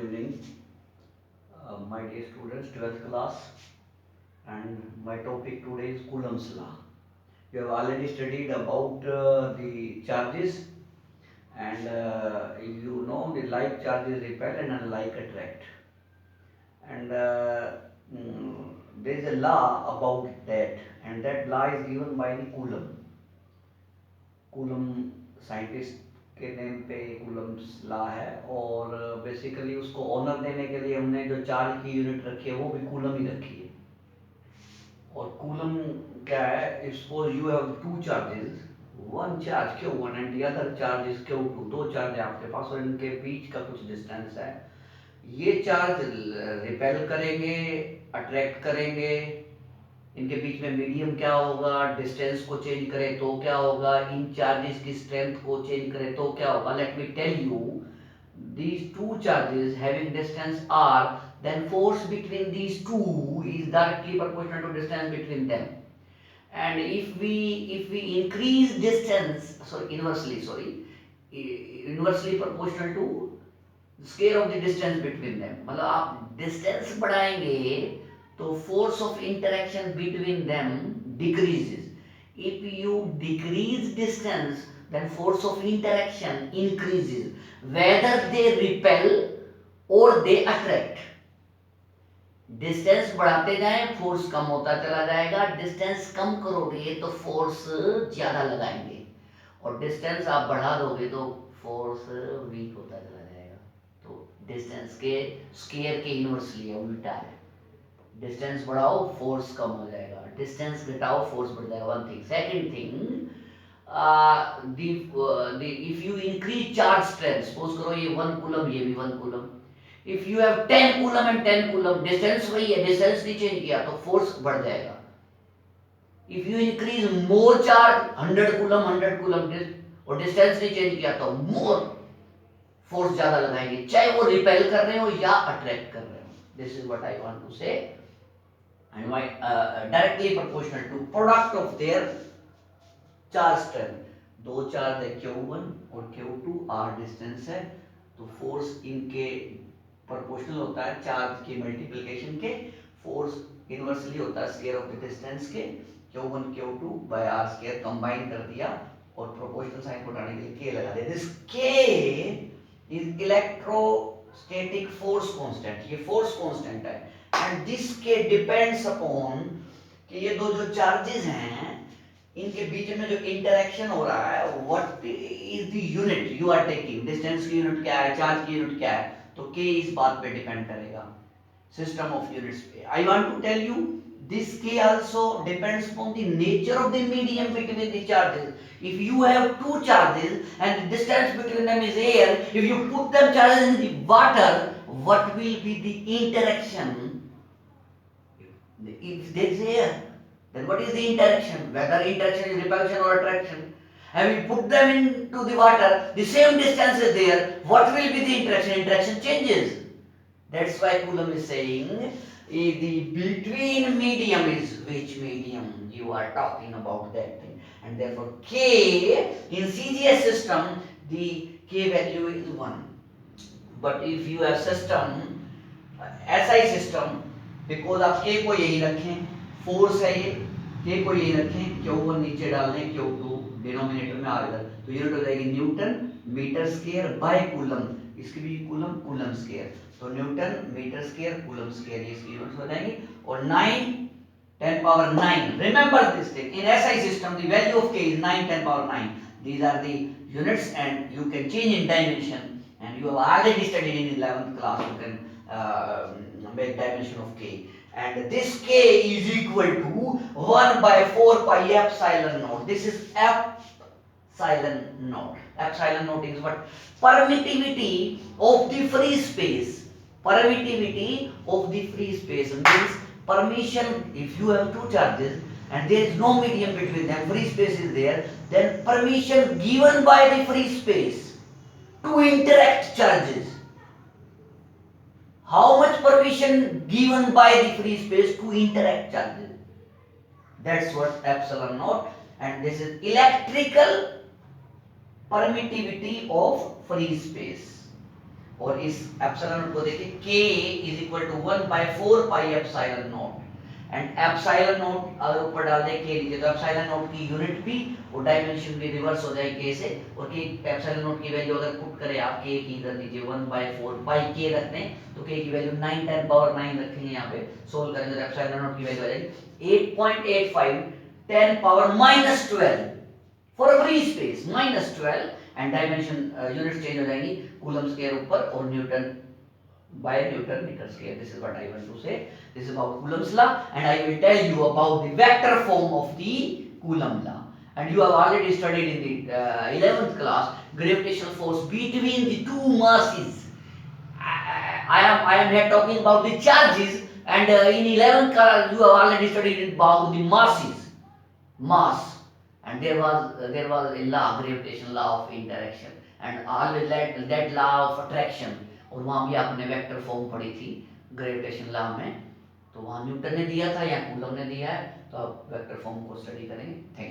evening, my dear students, 12th class, and my topic today is Coulomb's law. You have already studied about the charges, and you know the like charges repel and unlike attract. And there is a law about that, and that law is given by the Coulomb. Coulomb scientist के name पे Coulomb's law है और basically उसको honour देने के लिए हमने जो चार्ज की यूनिट रखी है वो भी कूलम ही रखी है। और कूलम क्या है, suppose you have two charges, one charge Q1 and the other charge is Q2, दो चार्ज है आपके पास और इनके बीच का कुछ डिस्टेंस है। ये चार्ज रिपेल करेंगे, अट्रैक्ट करेंगे, इनके बीच में मीडियम क्या होगा, डिस्टेंस को चेंज करें तो क्या होगा, इन चार्जेस की स्ट्रेंथ को चेंज करें तो क्या होगा। Let me tell you, these two charges having distance r, then force between these two is directly proportional to distance between them. And if we increase distance, inversely proportional to square of the distance between them, मतलब आप distance बढ़ाएंगे तो force of interaction between them decreases. If you decrease distance, then force of interaction increases, whether they repel or they attract. Distance बढ़ाते जाएं force कम होता चला जाएगा, distance कम करोगे तो फोर्स ज्यादा लगाएंगे, और डिस्टेंस आप बढ़ा दोगे तो फोर्स वीक होता चला जाएगा। तो डिस्टेंस के स्क्वायर के इनवर्सली है, उल्टा है। डिस्टेंस बढ़ाओ फोर्स कम हो जाएगा, डिस्टेंस घटाओ फोर्स बढ़ जाएगा। One thing. Second thing, if you increase charge strength, suppose करो ये 1 कूलम, ये भी 1 coulomb, if you have 10 coulomb and 10 coulomb, distance वही है, डिस्टेंस नहीं चेंज किया तो फोर्स बढ़ जाएगा। if you increase more charge, 100 coulomb 100 coulomb, और डिस्टेंस नहीं चेंज किया तो मोर फोर्स ज्यादा लगाएंगे, चाहे वो रिपेल कर रहे हो या अट्रैक्ट कर रहे हो। This is what I want to say, and why directly proportional to product of their charge strength. दो चार्ज है Q1 और Q2, R डिस्टेंस है, तो फोर्स इनके प्रोपोर्शनल होता है चार्ज की मल्टीप्लिकेशन के, फोर्स इनवर्सली होता है स्क्वायर ऑफ द डिस्टेंस के, Q1 Q2 bye R square combine कर दिया और प्रोपोर्शनल साइन को हटाने के लिए K लगा दिया। This K is electrostatic force constant, ये फोर्स कांस्टेंट है, and this K depends upon कि ये दो जो चार्जेस हैं इनके बीच में जो इंटरेक्शन हो रहा है, what is the unit you are taking, distance की यूनिट क्या है, चार्ज की यूनिट क्या है, तो K इस बात पे डिपेंड करेगा, सिस्टम ऑफ यूनिट्स पे। I want to tell you this K also depends upon the nature of the medium between the charges. If you have two charges and the distance between them is air, if you put them charges in the water, what will be the interaction? If there is air, then what is the interaction? Whether interaction is repulsion or attraction. And we put them into the water, the same distance is there, what will be the interaction? Interaction changes. That's why Coulomb is saying the between medium is which medium you are talking about, that thing. And therefore K in CGS system, the K value is 1. But if you have system SI system, because आप K को यही रखें, force है ये, K को यही रखें, Q1 नीचे डाल दें, Q2 डिनोमिनेटर में आ इधर, तो यूनिट हो जाएगी newton metre square by coulomb, इसकी भी कूलम कूलम स्क्वायर, तो newton metre square coulomb square, ये इसकी यूनिट्स हो जाएंगी। और 9 10 power 9, remember this thing, in SI system the value of K is 9 10 power 9, these are the units and you can change in dimension, and you have already studied in 11th class, you can make dimension of K, and this K is equal to 1 by 4 pi epsilon naught. This is epsilon naught. Epsilon naught is what? Permittivity of the free space. Permittivity of the free space means permission. If you have two charges and there is no medium between them, free space is there, then permission given by the free space to interact charges. How much permission given by the free space to interact charges? That's what epsilon naught, and this is electrical permittivity of free space. और इस epsilon not को देखिए k is equal to 1/4 pi epsilon naught and epsilon naught अगर ऊपर डाल दे k नीचे तो epsilon not की यूनिट भी और डायमेंशन भी रिवर्स हो जाएगी k से और k एप्सिलॉन नॉट की वैल्यू अगर पुट करें आप k की इधर नीचे 1/4 पाई k रखते हैं तो k की वैल्यू 9 10 पावर 9 रखेंगे यहाँ पे सोल्व करेंगे तो एप्सिलॉन नॉट की वैल्यू आ जाएगी 8.85 10 power -12 for a free space -12 and dimension unit change हो जाएंगी कूलम स्क्वायर ऊपर और Newton by Newton meter square. This is what I want to say. This is about Coulomb's law, and I will tell you about the vector form of the Coulomb law. And you have already studied in the 11th class gravitational force between the two masses. I am here talking about the charges, and in 11th class you have already studied about the masses, mass, and there was a law, gravitational law of interaction, and always that law of attraction. और वहाँ भी आपने vector form पढ़ी थी gravitation law में, तो वहाँ Newton ने दिया था या कूलम ने दिया है, तो आप वेक्टर फॉर्म को स्टडी करेंगे। थैंक